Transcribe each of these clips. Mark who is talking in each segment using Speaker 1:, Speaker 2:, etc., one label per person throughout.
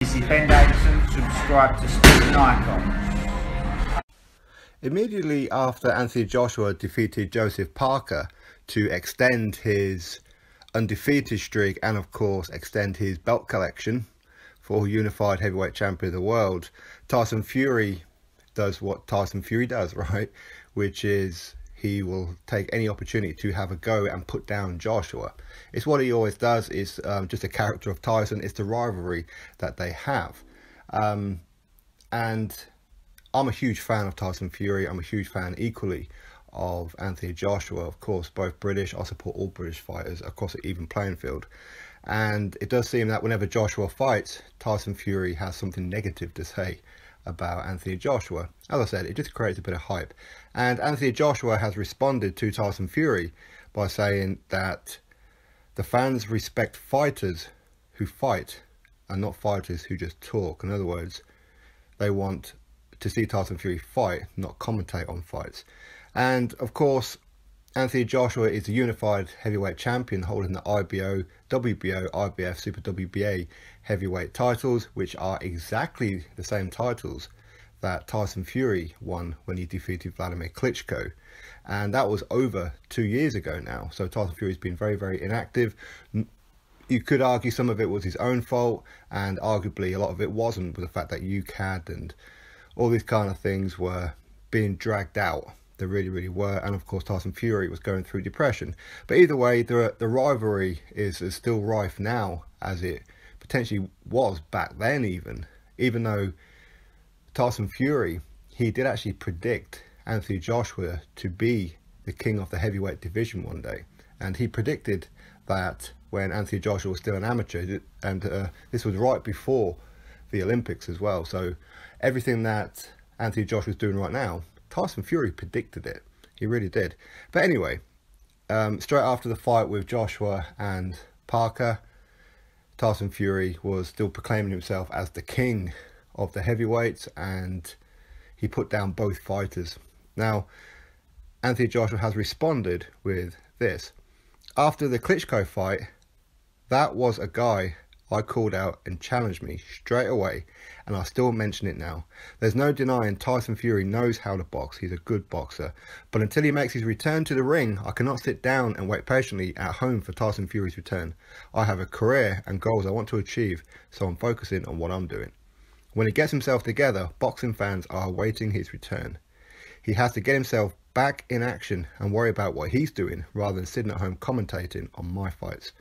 Speaker 1: Ben Davison, subscribe to Stephen Icons.
Speaker 2: Immediately after Anthony Joshua defeated Joseph Parker to extend his undefeated streak and of course extend his belt collection for unified heavyweight champion of the world, Tyson Fury does what Tyson Fury does, right? Which is he will take any opportunity to have a go and put down Joshua. It's what he always does. It's just a character of Tyson. It's the rivalry that they have. And I'm a huge fan of Tyson Fury. I'm a huge fan equally of Anthony Joshua. Of course, both British. I support all British fighters across an even playing field. And it does seem that whenever Joshua fights, Tyson Fury has something negative to say about Anthony Joshua. As I said, it just creates a bit of hype. And Anthony Joshua has responded to Tyson Fury by saying that the fans respect fighters who fight and not fighters who just talk. In other words, they want to see Tyson Fury fight, not commentate on fights. And of course, Anthony Joshua is the unified heavyweight champion, holding the IBO, WBO, IBF, Super WBA heavyweight titles, which are exactly the same titles that Tyson Fury won when he defeated Vladimir Klitschko. And that was over 2 years ago now. So Tyson Fury's been very, very inactive. You could argue some of it was his own fault, and arguably a lot of it wasn't, with the fact that UCAD and all these kind of things were being dragged out. They really, really were. And of course, Tyson Fury was going through depression. But either way, the rivalry is still rife now, as it potentially was back then even though Tyson Fury, he did actually predict Anthony Joshua to be the king of the heavyweight division one day. And he predicted that when Anthony Joshua was still an amateur, and this was right before the Olympics as well. So everything that Anthony Joshua is doing right now, Tyson Fury predicted it. He really did. But anyway, straight after the fight with Joshua and Parker, Tyson Fury was still proclaiming himself as the king of the heavyweights, and he put down both fighters. Now, Anthony Joshua has responded with this. After the Klitschko fight, that was a guy I called out and challenged me straight away, and I still mention it now. There's no denying Tyson Fury knows how to box. He's a good boxer. But until he makes his return to the ring, I cannot sit down and wait patiently at home for Tyson Fury's return. I have a career and goals I want to achieve, so I'm focusing on what I'm doing. When he gets himself together, boxing fans are awaiting his return. He has to get himself back in action and worry about what he's doing rather than sitting at home commentating on my fights.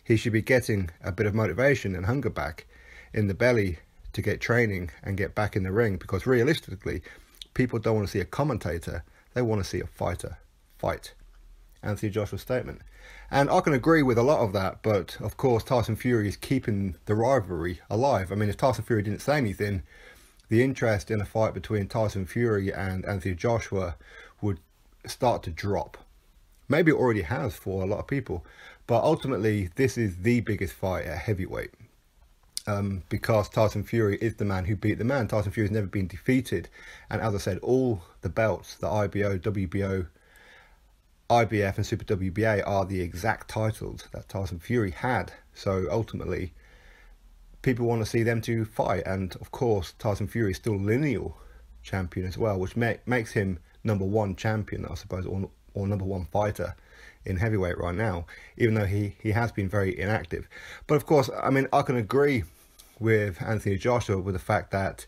Speaker 2: He should be getting a bit of motivation and hunger back in the belly to get training and get back in the ring, because realistically, people don't want to see a commentator, they want to see a fighter fight. Anthony Joshua's statement. And I can agree with a lot of that, but of course Tyson Fury is keeping the rivalry alive. I mean, if Tyson Fury didn't say anything, the interest in a fight between Tyson Fury and Anthony Joshua would start to drop. Maybe it already has for a lot of people, but ultimately this is the biggest fight at heavyweight, because Tyson Fury is the man who beat the man. Tyson Fury has never been defeated, and as I said, all the belts, the IBO, WBO, IBF and Super WBA are the exact titles that Tyson Fury had. So ultimately, people want to see them two fight, and of course Tyson Fury is still lineal champion as well, which makes him #1 champion, I suppose, or #1 fighter in heavyweight right now, even though he has been very inactive. But of course, I mean, I can agree with Anthony Joshua with the fact that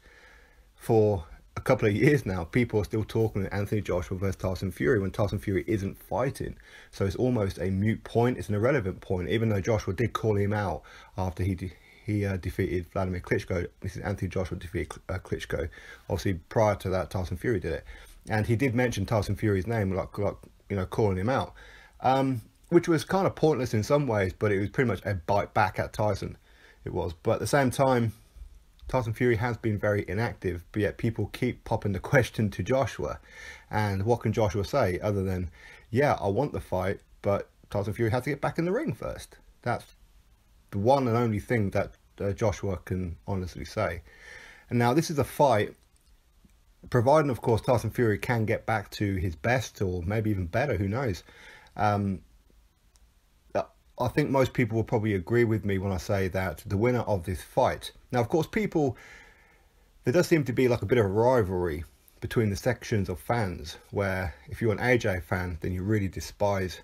Speaker 2: for a couple of years now, people are still talking Anthony Joshua versus Tyson Fury when Tyson Fury isn't fighting. So it's almost a moot point. It's an irrelevant point, even though Joshua did call him out after he defeated Vladimir Klitschko. This is Anthony Joshua defeated Klitschko. Obviously, prior to that, Tyson Fury did it, and he did mention Tyson Fury's name, like you know, calling him out, which was kind of pointless in some ways, but it was pretty much a bite back at Tyson. It was, but at the same time, Tyson Fury has been very inactive, but yet people keep popping the question to Joshua. And what can Joshua say other than, yeah, I want the fight, but Tyson Fury has to get back in the ring first. That's the one and only thing that Joshua can honestly say. And now this is a fight, providing of course Tyson Fury can get back to his best, or maybe even better, who knows. I think most people will probably agree with me when I say that the winner of this fight Now, of course, there does seem to be like a bit of a rivalry between the sections of fans, where if you're an AJ fan, then you really despise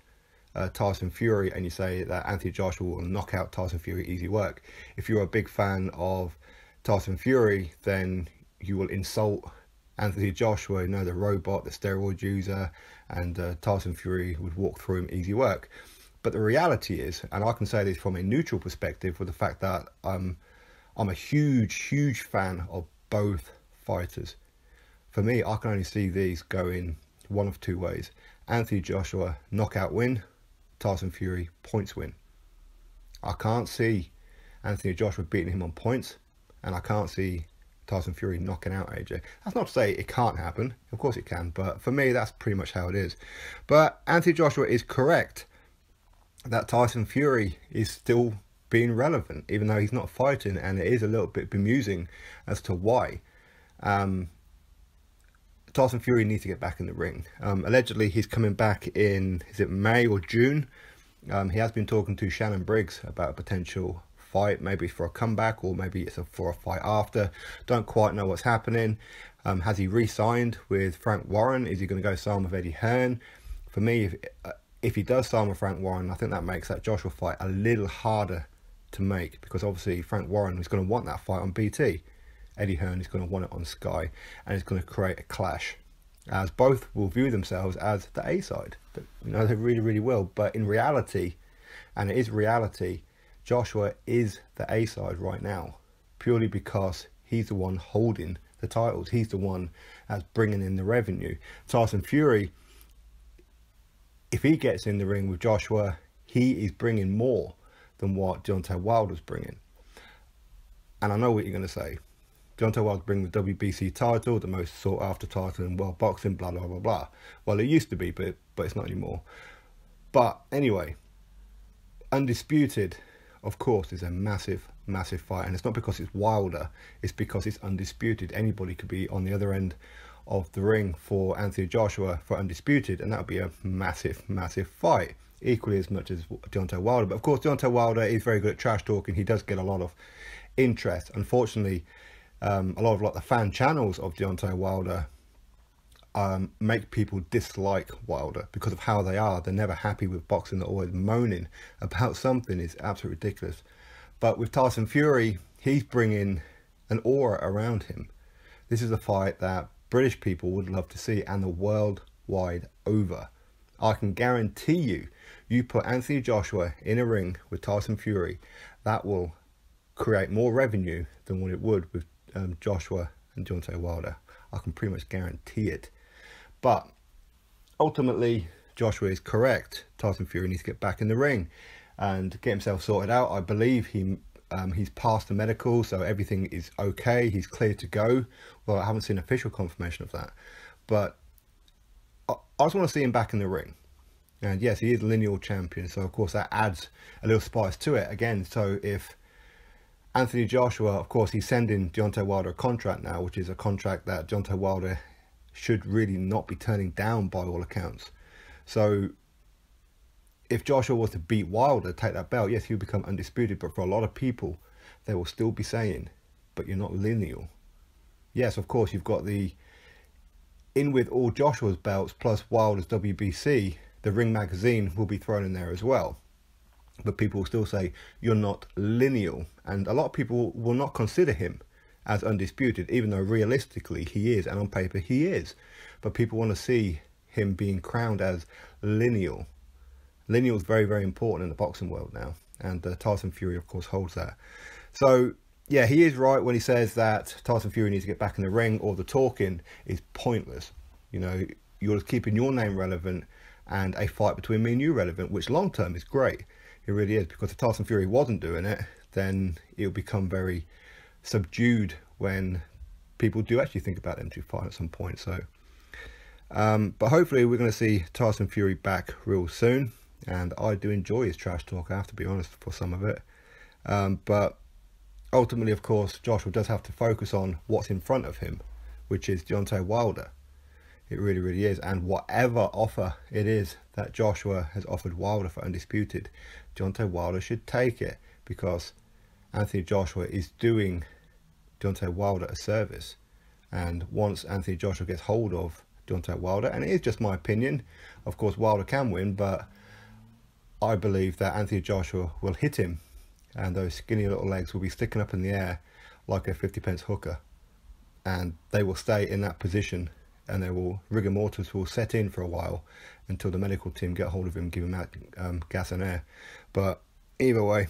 Speaker 2: Tyson Fury and you say that Anthony Joshua will knock out Tyson Fury, easy work. If you're a big fan of Tyson Fury, then you will insult Anthony Joshua, you know, the robot, the steroid user, and Tyson Fury would walk through him, easy work. But the reality is, and I can say this from a neutral perspective, with the fact that I'm a huge fan of both fighters. For me, I can only see these going one of two ways. Anthony Joshua, knockout win. Tyson Fury, points win. I can't see Anthony Joshua beating him on points, and I can't see Tyson Fury knocking out AJ. That's not to say it can't happen. Of course it can, but for me, that's pretty much how it is. But Anthony Joshua is correct that Tyson Fury is still being relevant, even though he's not fighting, and it is a little bit bemusing as to why. Tyson Fury needs to get back in the ring. Allegedly, he's coming back in, is it May or June? He has been talking to Shannon Briggs about a potential fight, maybe for a comeback, or maybe it's for a fight after. Don't quite know what's happening. Has he re-signed with Frank Warren? Is he going to go sign with Eddie Hearn? For me, if he does sign with Frank Warren, I think that makes that Joshua fight a little harder to make, because obviously Frank Warren is going to want that fight on BT. Eddie Hearn is going to want it on Sky, and it's going to create a clash, as both will view themselves as the A side. But, you know, they really will. But in reality, and it is reality, Joshua is the A side right now, purely because he's the one holding the titles. He's the one that's bringing in the revenue. Tyson Fury, if he gets in the ring with Joshua, he is bringing more than what Deontay Wilder's bringing. And I know what you're going to say. Deontay Wilder bringing the WBC title, the most sought after title in world boxing, blah, blah, blah, blah. Well, it used to be, but it's not anymore. But anyway, undisputed, of course, is a massive fight. And it's not because it's Wilder, it's because it's undisputed. Anybody could be on the other end of the ring for Anthony Joshua for undisputed, and that would be a massive fight, equally as much as Deontay Wilder. But of course, Deontay Wilder is very good at trash talking. He does get a lot of interest. Unfortunately, a lot of like the fan channels of Deontay Wilder make people dislike Wilder because of how they are. They're never happy with boxing. They're always moaning about something. It's absolutely ridiculous. But with Tyson Fury, he's bringing an aura around him. This is a fight that British people would love to see, and the world wide over. I can guarantee you put Anthony Joshua in a ring with Tyson Fury, that will create more revenue than what it would with Joshua and Deontay Wilder. I can pretty much guarantee it. But ultimately, Joshua is correct. Tyson Fury needs to get back in the ring and get himself sorted out. I believe he's passed the medical, so everything is okay. He's cleared to go. Well, I haven't seen official confirmation of that, but I just want to see him back in the ring. And yes, he is lineal champion, so of course that adds a little spice to it again. So if Anthony Joshua, of course, he's sending Deontay Wilder a contract now, which is a contract that Deontay Wilder should really not be turning down by all accounts. So if Joshua was to beat Wilder, take that belt, yes, he'll become undisputed. But for a lot of people, they will still be saying, but you're not lineal. Yes, of course, you've got the in with all Joshua's belts plus Wilder's WBC. The Ring magazine will be thrown in there as well. But people will still say, you're not lineal. And a lot of people will not consider him as undisputed, even though realistically he is, and on paper he is. But people want to see him being crowned as lineal. Lineal is very important in the boxing world now. And Tyson Fury, of course, holds that. So, yeah, he is right when he says that Tyson Fury needs to get back in the ring, or the talking is pointless. You know, you're just keeping your name relevant and a fight between me and you relevant, which long term is great. It really is, because if Tyson Fury wasn't doing it, then it'll become very subdued when people do actually think about them to fight at some point. So, but hopefully we're going to see Tyson Fury back real soon. And I do enjoy his trash talk, I have to be honest, for some of it. But ultimately, of course, Joshua does have to focus on what's in front of him, which is Deontay Wilder. It really is. And whatever offer it is that Joshua has offered Wilder for undisputed, Deontay Wilder should take it, because Anthony Joshua is doing Deontay Wilder a service. And once Anthony Joshua gets hold of Deontay Wilder, and it is just my opinion, of course Wilder can win, but I believe that Anthony Joshua will hit him, and those skinny little legs will be sticking up in the air like a 50-pence hooker, and they will stay in that position, and they will, rigor mortis will set in for a while until the medical team get hold of him, give him out gas and air. But either way,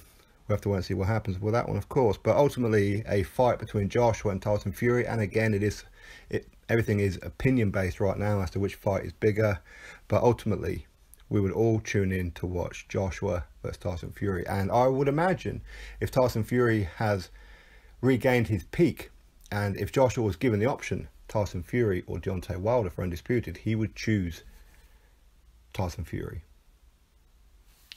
Speaker 2: we'll have to wait and see what happens with that one, of course. But ultimately, a fight between Joshua and Tyson Fury, and again, everything is opinion based right now as to which fight is bigger, but ultimately we would all tune in to watch Joshua versus Tyson Fury. And I would imagine if Tyson Fury has regained his peak, and if Joshua was given the option, Tyson Fury or Deontay Wilder for undisputed, he would choose Tyson Fury.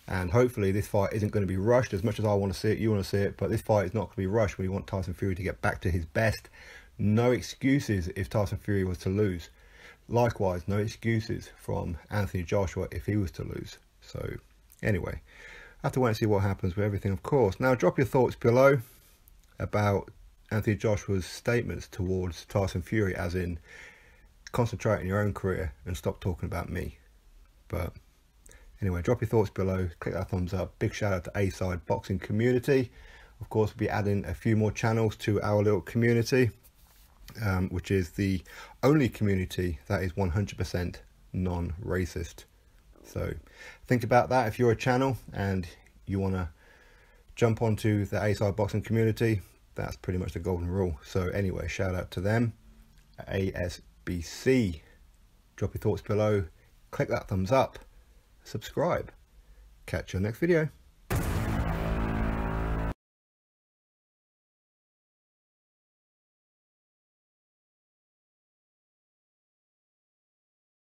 Speaker 2: And hopefully this fight isn't going to be rushed. As much as I want to see it, you want to see it, but this fight is not going to be rushed. We want Tyson Fury to get back to his best. No excuses if Tyson Fury was to lose. Likewise, no excuses from Anthony Joshua if he was to lose. So anyway, I have to wait and see what happens with everything, of course. Now drop your thoughts below about Anthony Joshua's statements towards Tyson Fury, as in concentrate on your own career and stop talking about me. But anyway, drop your thoughts below, click that thumbs up. Big shout out to A-Side Boxing Community. Of course, we'll be adding a few more channels to our little community, which is the only community that is 100% non-racist. So think about that. If you're a channel and you want to jump onto the A-Side Boxing Community, that's pretty much the golden rule. So anyway, shout out to them, ASBC. Drop your thoughts below, click that thumbs up, subscribe. Catch you next video.